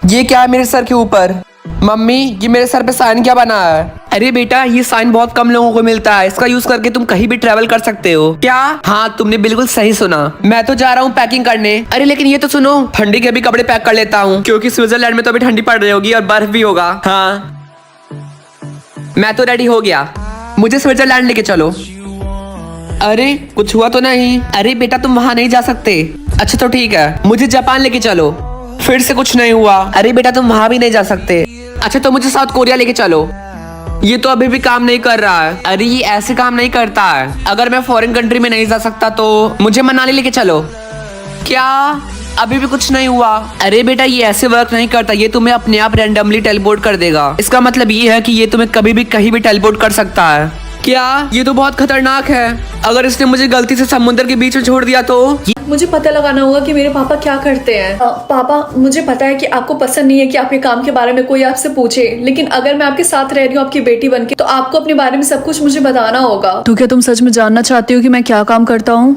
ये क्या है मेरे सर के ऊपर? मम्मी, ये मेरे सर पे साइन क्या बना है? अरे बेटा, ये साइन बहुत कम लोगों को मिलता है। इसका यूज करके तुम कहीं भी ट्रेवल कर सकते हो। क्या? हाँ, तुमने बिल्कुल सही सुना। मैं तो जा रहा हूँ पैकिंग करने। अरे लेकिन ये तो सुनो, ठंडी के भी कपड़े पैक कर लेता हूँ, क्योंकि स्विट्जरलैंड में तो अभी ठंडी पड़ रही होगी और बर्फ भी होगा। हाँ, मैं तो रेडी हो गया। मुझे स्विट्जरलैंड लेके चलो। अरे कुछ हुआ तो नहीं? अरे बेटा, तुम वहां नहीं जा सकते। अच्छा तो ठीक है, मुझे जापान लेके चलो। फिर से कुछ नहीं हुआ? अरे बेटा, तुम वहां भी नहीं जा सकते। अच्छा तो मुझे साउथ कोरिया लेके चलो। ये तो अभी भी काम नहीं कर रहा है। अरे ये ऐसे काम नहीं करता है। अगर मैं फॉरेन कंट्री में नहीं जा सकता तो मुझे मनाली लेके चलो। क्या? अभी भी कुछ नहीं हुआ? अरे बेटा, ये ऐसे वर्क नहीं करता। ये तुम्हें अपने आप रैंडमली टेलीपोर्ट कर देगा। इसका मतलब ये है कि ये तुम्हें कभी भी कहीं भी टेलीपोर्ट कर सकता है। क्या? ये तो बहुत खतरनाक है। अगर इसने मुझे गलती से समुद्र के बीच में छोड़ दिया तो? मुझे पता लगाना होगा कि मेरे पापा क्या करते हैं। पापा, मुझे पता है कि आपको पसंद नहीं है कि आपके काम के बारे में कोई आपसे पूछे, लेकिन अगर मैं आपके साथ रह रही हूँ आपकी बेटी बनके, तो आपको अपने बारे में सब कुछ मुझे बताना होगा। तो क्या तुम सच में जानना चाहती हो कि मैं क्या काम करता हूँ?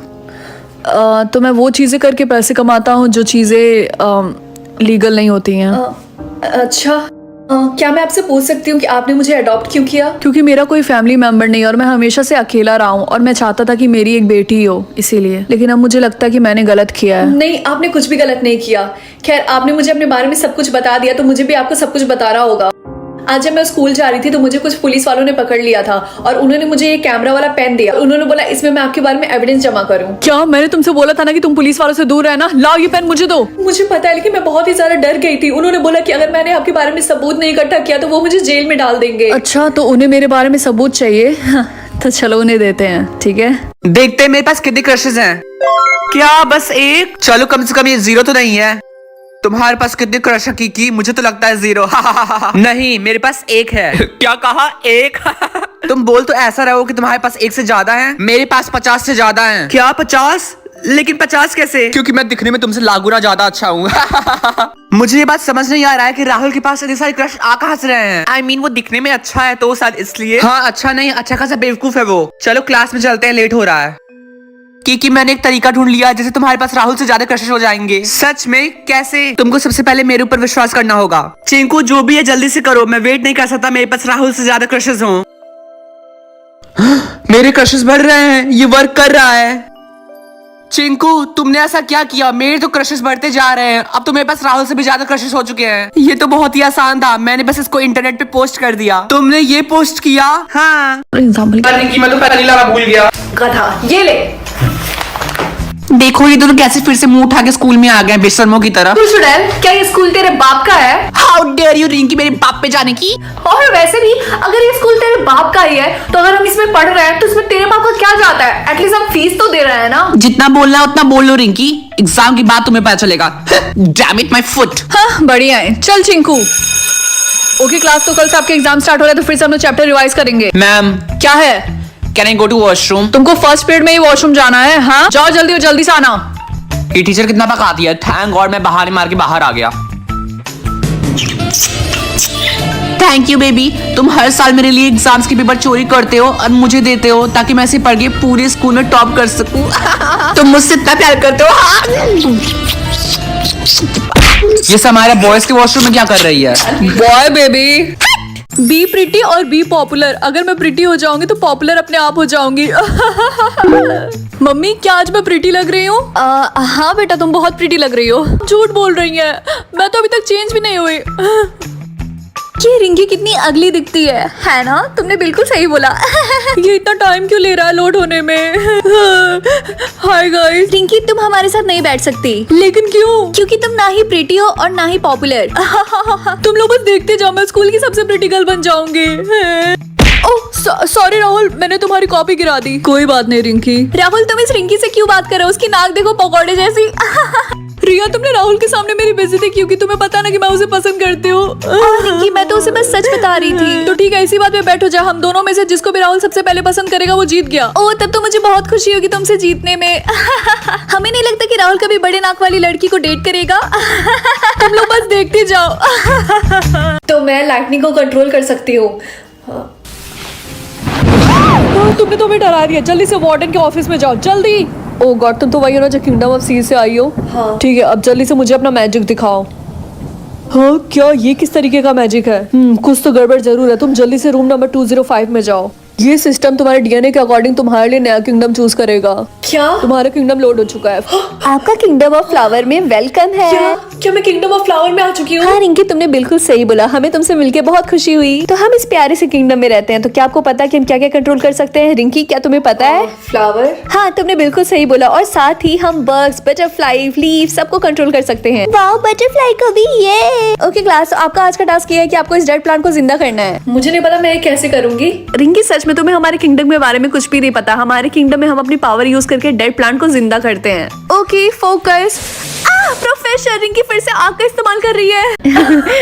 तो मैं वो चीजें करके पैसे कमाता हूँ जो चीजें लीगल नहीं होती हैं। अच्छा, क्या मैं आपसे पूछ सकती हूँ कि आपने मुझे अडॉप्ट क्यों किया? क्योंकि मेरा कोई फैमिली मेंबर नहीं है और मैं हमेशा से अकेला रहा हूँ और मैं चाहता था कि मेरी एक बेटी हो, इसीलिए। लेकिन अब मुझे लगता है कि मैंने गलत किया है। नहीं, आपने कुछ भी गलत नहीं किया। खैर, आपने मुझे अपने बारे में सब कुछ बता दिया, तो मुझे भी आपको सब कुछ बताना होगा। आज जब मैं स्कूल जा रही थी तो मुझे कुछ पुलिस वालों ने पकड़ लिया था और उन्होंने मुझे ये कैमरा वाला पेन दिया। उन्होंने बोला इसमें मैं आपके बारे में एविडेंस जमा करूं। क्या? मैंने तुमसे बोला था ना कि तुम पुलिस वालों से दूर रहना। लाओ ये पेन मुझे दो। मुझे पता है, लेकिन मैं बहुत ही ज्यादा डर गई थी। उन्होंने बोला कि अगर मैंने आपके बारे में सबूत नहीं इकट्ठा किया तो वो मुझे जेल में डाल देंगे। अच्छा, तो उन्हें मेरे बारे में सबूत चाहिए? तो चलो उन्हें देते हैं, ठीक है। देखते हैं मेरे पास कितने क्रशेस हैं। क्या बस एक? चलो कम से कम ये 0 तो नहीं है। तुम्हारे पास कितने क्रश की? मुझे तो लगता है 0। नहीं, मेरे पास एक है। क्या कहा? एक? तुम बोल तो ऐसा रहो कि तुम्हारे पास एक से ज्यादा है। मेरे पास 50 से ज्यादा है। क्या 50? लेकिन 50 कैसे? क्योंकि मैं दिखने में तुमसे लागुना ज्यादा अच्छा हूँ। मुझे ये बात समझ नहीं आ रहा है कि राहुल के पास इतने सारे क्रश आ कहां से रहे हैं। I mean, वो दिखने में अच्छा है तो शायद इसलिए। हाँ, अच्छा नहीं, अच्छा खासा बेवकूफ है वो। चलो क्लास में चलते हैं, लेट हो रहा है। कि मैंने एक तरीका ढूंढ लिया जिससे तुम्हारे पास राहुल से ज्यादा क्रशेस हो जाएंगे। सच में? कैसे? तुमको सबसे पहले मेरे ऊपर विश्वास करना होगा। चिंकू, जो भी है जल्दी से करो, मैं वेट नहीं कर सकता। मेरे पास राहुल से ज्यादा क्रशेस हों। मेरे क्रशेस बढ़ रहे हैं, ये वर्क कर रहा है। चिंकू, तुमने ऐसा क्या किया? मेरे तो क्रशेस बढ़ते जा रहे हैं। अब तो मेरे पास राहुल से भी ज्यादा क्रशेस हो चुके हैं। ये तो बहुत ही आसान था, मैंने बस इसको इंटरनेट पे पोस्ट कर दिया। तुमने ये पोस्ट किया? हाँ। मैं तो पहले लाना भूल गया। गधा, ये ले। देखो ये दोनों कैसे फिर से मुंह उठा के स्कूल में आ गए बेशर्मों की तरह। क्या ये स्कूल तेरे बाप का है? हाउ डेयर यू रिंकी मेरे बाप पे जाने की। और वैसे भी अगर ये स्कूल तेरे बाप का ही है तो अगर हम इसमें पढ़ रहे हैं तो इसमें तेरे बाप का क्या जाता है? एटलीस्ट हम फीस तो दे रहे हैं ना। जितना बोलना है उतना बोल लो रिंकी, एग्जाम की बात तुम्हें पता चलेगा। Damn it my foot. हाँ, बढ़िया है। चल चिंकू। ओके क्लास, तो कल से आपके एग्जाम स्टार्ट हो रहा है तो फिर से हम लोग चैप्टर रिवाइज करेंगे। मैम, क्या है? Can I go to washroom? तुमको फर्स्ट पीरियड में ही वॉशरूम जाना है। हाँ, जाओ जल्दी और जल्दी से आना। ये टीचर कितना पकाती है। थैंक गॉड मैं बहाने मार के बाहर आ गया। थैंक यू बेबी, तुम हर साल मेरे लिए एग्जाम्स के पेपर चोरी करते हो और मुझे देते हो ताकि मैं इसे पढ़ के पूरे स्कूल में टॉप कर सकूं। तुम मुझसे इतना प्यार करते हो। हाँ। ये हमारा बॉयज के वॉशरूम में क्या कर रही है? बॉय बेबी, बी प्रिटी और बी पॉपुलर। अगर मैं प्रिटी हो जाऊंगी तो पॉपुलर अपने आप हो जाऊंगी। मम्मी, क्या आज मैं प्रिटी लग रही हूँ? हाँ बेटा, तुम बहुत प्रिटी लग रही हो। झूठ बोल रही है, मैं तो अभी तक चेंज भी नहीं हुई। ये रिंकी कितनी अगली दिखती है ना? तुमने बिल्कुल सही बोला। ये इतना टाइम क्यों ले रहा है लोड होने में? Hi guys. रिंकी, तुम हमारे साथ नहीं बैठ सकती। लेकिन क्यों? क्योंकि तुम ना ही प्रिटी हो और ना ही पॉपुलर। तुम लोग बस देखते जाओ, मैं स्कूल की सबसे प्रिटी गर्ल बन जाऊंगी। ओह सॉरी राहुल, मैंने तुम्हारी कॉपी गिरा दी। कोई बात नहीं रिंकी। राहुल, तुम इस रिंकी से क्यों बात कर रहे हो? उसकी नाक देखो, पकौड़े जैसी। रिया, तुमने राहुल के सामने मेरी बेइज्जती क्यों की? तुम्हें पता ना कि मैं उसे पसंद करती हूँ। रिंकी, मैं तो उसे बस सच बता रही थी। तो ठीक है, इसी बात पे बैठो जा। हम दोनों में से जिसको भी राहुल सबसे पहले पसंद करेगा वो जीत गया। ओह, तब तो मुझे बहुत खुशी होगी तुमसे जीतने में। हमें नहीं लगता कि राहुल कभी बड़े नाक वाली लड़की को डेट करेगा। तुम लोग बस देखते जाओ। तो मैं लाइटनिंग को कंट्रोल कर सकती हूँ। तुमने तो हमें डरा दिया। जल्दी से वार्डन के ऑफिस में जाओ, जल्दी। ओ गॉड, तुम तो वही हो ना जो किंगडम ऑफ सी से आई हो। हाँ। ठीक है, अब जल्दी से मुझे अपना मैजिक दिखाओ। हाँ क्या ये किस तरीके का मैजिक है? कुछ तो गड़बड़ जरूर है। तुम जल्दी से रूम नंबर 205 में जाओ। ये सिस्टम तुम्हारे डीएनए के अकॉर्डिंग तुम्हारे लिए नया किंगडम चूज करेगा। क्या? तुम्हारा किंगडम लोड हो चुका है। आपका किंगडम ऑफ फ्लावर में वेलकम है। क्या मैं किंगडम ऑफ फ्लावर में आ चुकी हूँ? हाँ रिंकी, तुमने बिल्कुल सही बोला। हमें तुमसे मिलके बहुत खुशी हुई। तो हम इस प्यारे से किंगडम में रहते हैं, तो क्या आपको पता है कि हम क्या क्या कंट्रोल कर सकते हैं? रिंकी, क्या तुम्हें पता है? फ्लावर? हाँ, तुमने बिल्कुल सही बोला। और साथ ही हम बग्स, बटरफ्लाई, लीफ सबको कंट्रोल कर सकते हैं। वाओ, बटरफ्लाई को भी। ये ओके क्लास, आपका आज का टास्क ये है कि आपको इस डेड प्लांट को जिंदा करना है। मुझे नहीं पता मैं ये कैसे करूंगी। रिंकी, सच में तुम्हें हमारे किंगडम के बारे में कुछ भी नहीं पता। हमारे किंगडम में हम अपनी पावर यूज करके डेड प्लांट को जिंदा करते हैं। Okay focus. प्रोफेसर, रिंकी फिर से आग का इस्तेमाल कर रही है।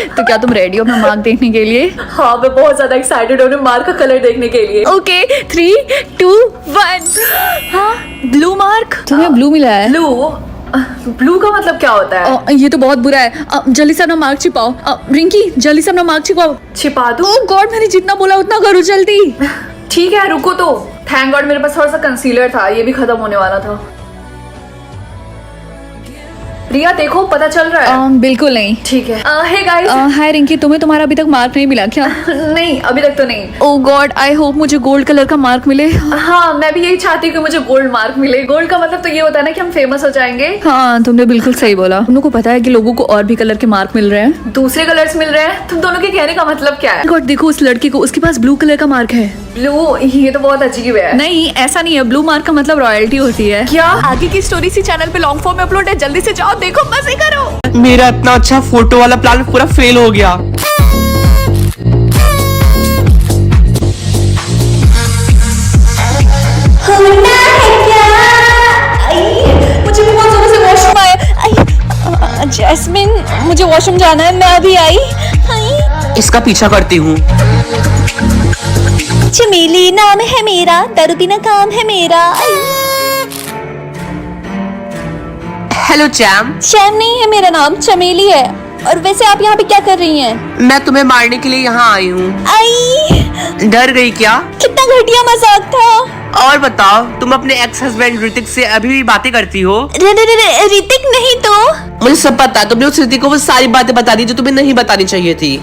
तो क्या तुम रेडी हो अपना मार्क देखने के लिए? हाँ, मैं बहुत ज्यादा एक्साइटेड हूँ मार्क का कलर देखने के लिए। ओके 3, 2, 1। हाँ, ब्लू मार्क। तुम्हें ब्लू मिला है? ब्लू का मतलब क्या होता है? ये तो बहुत बुरा है। जल्दी से अपना मार्क छिपाओ। रिंकी, जल्दी से अपना मार्क छिपाओ। छिपा दूँ? ओह गॉड, मैंने जितना बोला उतना करो जल्दी। ठीक है, रुको तो। थैंक गॉड मेरे पास थोड़ा सा कंसीलर था, ये भी खत्म होने वाला था। रिया देखो, पता चल रहा है? बिल्कुल नहीं। ठीक है। Hey guys. हाय रिंकी, तुम्हें तुम्हारा अभी तक मार्क नहीं मिला क्या? नहीं, अभी तक तो नहीं। ओह गॉड, आई होप मुझे गोल्ड कलर का मार्क मिले। हाँ, मैं भी यही चाहती हूँ कि मुझे गोल्ड मार्क मिले। गोल्ड का मतलब तो ये होता है ना कि हम फेमस हो जाएंगे। हाँ, तुमने बिल्कुल सही बोला। तुम लोग को पता है कि लोगों को और भी कलर के मार्क मिल रहे हैं? दूसरे कलर्स मिल रहे हैं? तुम दोनों के कहने का मतलब क्या है? गॉड, देखो उस लड़की को, उसके पास ब्लू कलर का मार्क है। ब्लू? ये तो बहुत अजीब है। नहीं, ऐसा नहीं है। ब्लू मार्क का मतलब रॉयल्टी होती है। क्या? आगे की स्टोरी इसी चैनल पे लॉन्ग फॉर्म में अपलोड है, जल्दी से जाओ देखो, मजे करो। मेरा इतना अच्छा फोटो वाला प्लान पूरा फेल हो गया। मुझे बहुत जोर से वॉशरूम आया। जैस्मिन, मुझे वॉशरूम जाना है, मैं अभी आई। इसका पीछा करती हूँ। चमेली नाम है मेरा, दारू पीना काम है मेरा। Hello charm. शैम नहीं है मेरा नाम, चमेली है। और वैसे आप यहाँ पे क्या कर रही हैं? मैं तुम्हें मारने के लिए यहाँ आई हूँ। आई, डर गई क्या? कितना घटिया मजाक था। और बताओ, तुम अपने एक्स हस्बैंड ऋतिक से अभी भी बातें करती हो? ऋतिक नहीं तो? मुझे सब पता। तुमने उस ऋतिक को वो सारी बातें बता दी जो तुम्हें नहीं बतानी चाहिए थी।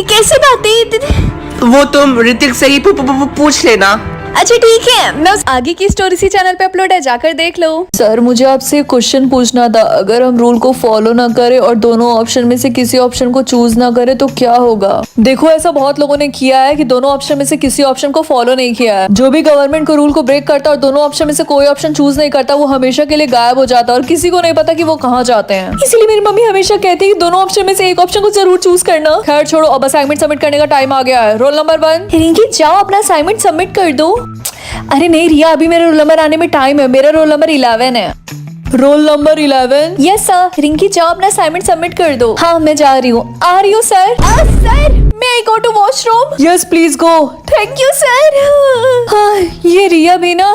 कैसी बातें? वो तुम ऋतिक से ही पूछ लेना। अच्छा ठीक है, मैं आगे की स्टोरी इसी चैनल पे अपलोड है, जाकर देख लो। सर, मुझे आपसे क्वेश्चन पूछना था। अगर हम रूल को फॉलो ना करें और दोनों ऑप्शन में से किसी ऑप्शन को चूज ना करें तो क्या होगा? देखो, ऐसा बहुत लोगों ने किया है कि दोनों ऑप्शन में से किसी ऑप्शन को फॉलो नहीं किया है। जो भी गवर्नमेंट को रूल को ब्रेक करता है और दोनों ऑप्शन में से कोई ऑप्शन चूज नहीं करता, वो हमेशा के लिए गायब हो जाता है और किसी को नहीं पता कि वो कहाँ जाते हैं। इसीलिए मेरी मम्मी हमेशा कहती है कि दोनों ऑप्शन में से एक ऑप्शन को जरूर चूज करना। खैर छोड़ो, अब असाइनमेंट सबमिट करने का टाइम आ गया है। Roll number 1। रिंकी, जाओ अपना असाइनमेंट सबमिट कर दो। अरे नहीं रिया, अभी मेरे रोल नंबर आने में टाइम है। मेरा रोल नंबर 11 है। Roll number 11? Yes sir. Rinki, जाओ अपना असाइनमेंट सबमिट कर दो। हाँ, मैं जा रही हूँ। आ रही हूँ सर। सर, मैं I go to washroom. Yes please go. Thank you sir. हाँ, ये रिया भी ना।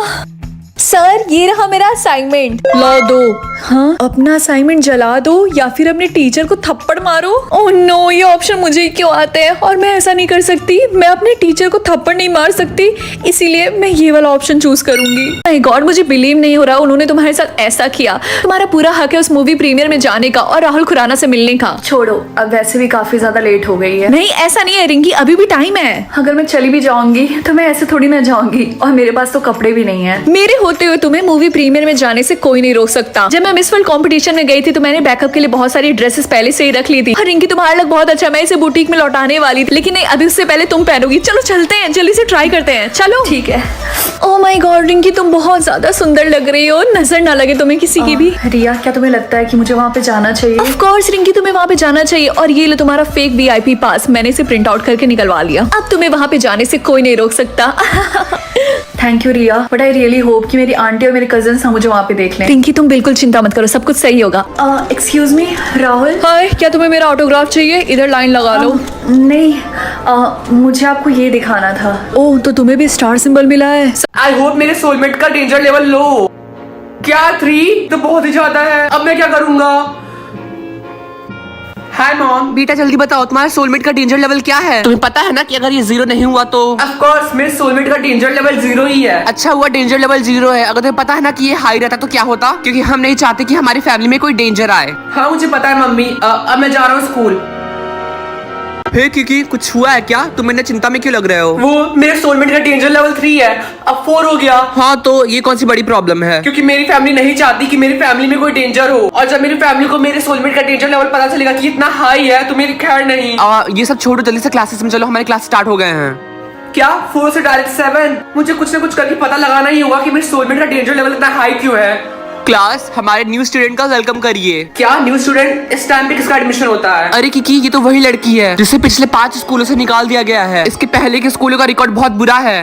सर, ये रहा मेरा असाइनमेंट। ला दो। हाँ, अपना असाइनमेंट जला दो या फिर अपने टीचर को थप्पड़ मारो। ओह नो, ये ऑप्शन मुझे ही क्यों आते हैं? और मैं ऐसा नहीं कर सकती। मैं अपने टीचर को थप्पड़ नहीं मार सकती, इसीलिए मैं ये वाला ऑप्शन चूज करूंगी। माय गॉड, मुझे बिलीव नहीं हो रहा उन्होंने तुम्हारे साथ ऐसा किया। तुम्हारा पूरा हक है उस मूवी प्रीमियर में जाने का और राहुल खुराना से मिलने का। छोड़ो, अब वैसे भी काफी ज्यादा लेट हो गई है। नहीं, ऐसा नहीं है रिंकी, अभी भी टाइम है। अगर मैं चली भी जाऊंगी तो मैं ऐसे थोड़ी ना जाऊंगी, और मेरे पास तो कपड़े भी नहीं है। मेरे होते हुए तुम्हें मूवी प्रीमियर में जाने से कोई नहीं रोक सकता। जब मैं मिस वर्ल्ड कंपटीशन में गई थी तो मैंने बैकअप के लिए बहुत सारी ड्रेसेस पहले से ही रख ली थी। और रिंकी, तुम्हारा लुक बहुत अच्छा, मैं इसे बुटीक में लौटाने वाली थी, लेकिन नहीं, अभी उससे पहले तुम पहनोगी। चलो चलते हैं, जल्दी से ट्राई करते हैं। चलो ठीक है। ओह माय गॉड रिंकी, तुम बहुत ज्यादा सुंदर लग रही हो। नजर ना लगे तुम्हें किसी की भी। रिया, क्या तुम्हें लगता है कि मुझे वहाँ पे जाना चाहिए? ऑफ कोर्स रिंकी, तुम्हें वहाँ पे जाना चाहिए। और ये लो तुम्हारा फेक VIP पास, मैंने इसे प्रिंट आउट करके निकलवा लिया। अब तुम्हें वहाँ पे जाने से कोई नहीं रोक सकता। Thank you Riya, but I really hope कि मेरी आंटी और मेरे कजिन्स मुझे वहाँ पे देख लें। रिंकी, तुम बिल्कुल चिंता मत करो, सब कुछ सही होगा। Excuse me Rahul. हाय, क्या तुम्हें मेरा ऑटोग्राफ चाहिए? इधर लाइन लगा लो। नहीं, मुझे आपको ये दिखाना था। ओह, तो तुम्हें भी स्टार सिंबल मिला है। आई होप मेरे सोलमेट का डेंजर लेवल लो। क्या 3 तो बहुत ही ज्यादा है। अब मैं क्या करूंगा? Hi mom. बेटा जल्दी बताओ तुम्हारा सोलमेट का डेंजर लेवल क्या है? तुम्हें पता है ना कि अगर ये 0 नहीं हुआ तो? ऑफ कोर्स मेरे सोलमेट का डेंजर लेवल 0 ही है। अच्छा हुआ डेंजर लेवल 0 है। अगर तुम्हें पता है ना कि ये हाई रहता तो क्या होता? क्योंकि हम नहीं चाहते कि हमारी फैमिली में कोई डेंजर आए। हाँ मुझे पता है मम्मी। अब मैं जा रहा हूँ स्कूल। हे किकी, कुछ हुआ है क्या? तुम इतने चिंता में क्यों लग रहे हो? वो मेरे सोलमेट का डेंजर लेवल 3 है, अब 4 हो गया। हाँ तो ये कौन सी बड़ी प्रॉब्लम है? क्योंकि मेरी फैमिली नहीं चाहती कि मेरी फैमिली में कोई डेंजर हो, और जब मेरी फैमिली को मेरे सोलमेट का डेंजर लेवल पता चलेगा कि इतना हाई है तो मेरी खैर नहीं। ये सब छोड़ो, जल्दी से क्लासेस में चलो, हमारे क्लास स्टार्ट हो गए हैं। क्या 4 से डायरेक्ट 7? मुझे कुछ ना कुछ करके पता लगाना ही होगा कि मेरे सोलमेट का डेंजर लेवल इतना हाई क्यों है। क्लास, हमारे न्यू स्टूडेंट का वेलकम करिए। क्या न्यू स्टूडेंट? इस टाइम पे किसका एडमिशन होता है? अरे किकी, ये तो वही लड़की है जिसे पिछले 5 स्कूलों से निकाल दिया गया है। इसके पहले के स्कूलों का रिकॉर्ड बहुत बुरा है।